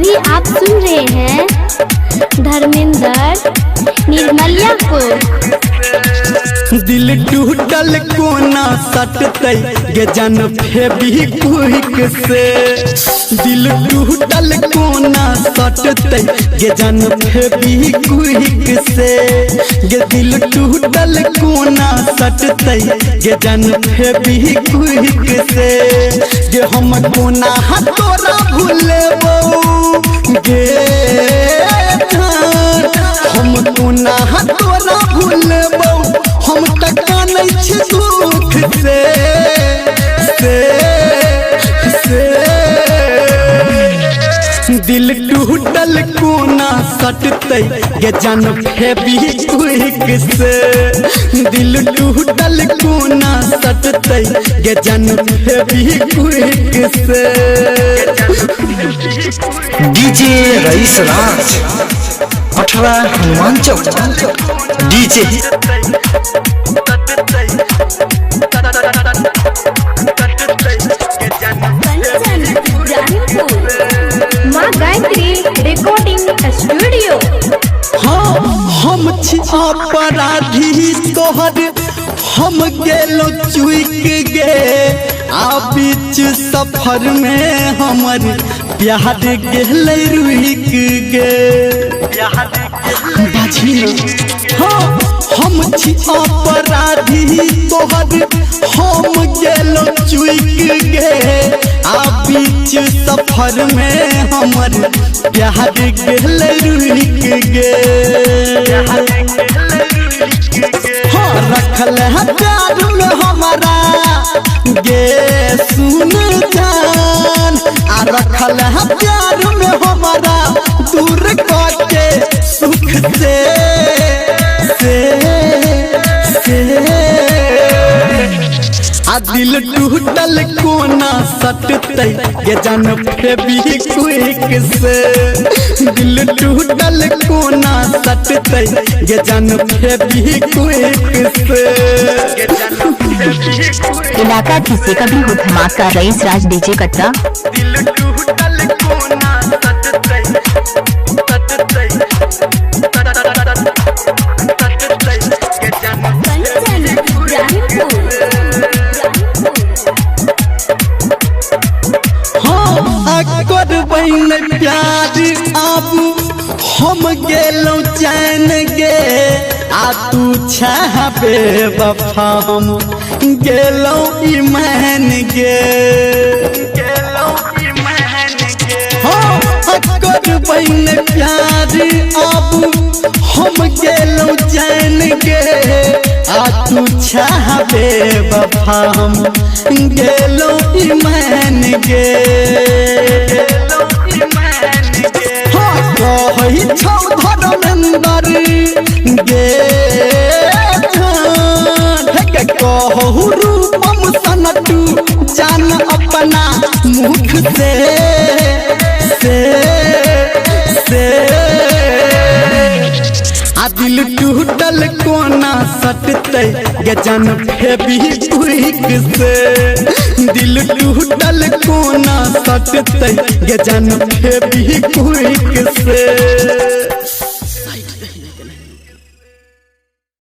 अभी आप सुन रहे हैं धर्मेंद्र निर्मलिया को। दिल टूटल कोना सटतै गे जन फेविक्विक से। दिल टूटल कोना सटतै गे जन फेविक्विक से। गे दिल टूटल कोना सटतै गे जन फेविक्विक से। गे हम कोना तोरा भूलेबो गे हम कोना तोरा भूलेबो। हम तक कानै छी दुख से दिल टूटल कोना सटतै गे जन फेविक्विक से। दिल टूटल कोना सटतै गे जन फेविक्विक से। डीजे रईस राज 18 हनुमान चौक डीजे। माँ गायत्री रिकॉर्डिंग स्टूडियो। हाँ हम छी अपराधी तोहर हम गेलो चुइक गे। आ बीच सफर में हमर प्यार गेलै रुइक गे। हाँ हम छी अपराधी तोहर हम गेलो चुइक गे। आ बीच सफर में हमर प्यार गेलै रुइक गे। हाँ रखल है प्यार में हमारा गे सुन जान। आ रखल है प्यार में हमारा दूर करके सुख से आ दिल टूटल कोना सटतै गे जन फेविक्विक से। दिल टूटल कोना सटतै गे जन फेविक्विक से। इलाका किसी का भी हो धमाका रईस राज डीजे कटरा। दिल टूटल कोना सटतै कर बहन प्यार आबू हम गेलो चैन गे। आ तू छाबे वफा हम गेलो ईमान गे। हाँ कर बहन प्यार आबू हम गेलो चैन गे। आ तू छाबे वफा हम गेलो ईमान गे। कही छौ धर्मेंद्र गे कहू रूपम सनटू जान अपना मुख से आ दिल टूटल कोना सटतै गे जन फेविक्विक से। दिल टूटल कोना सटतै गे जन फेविक्विक से।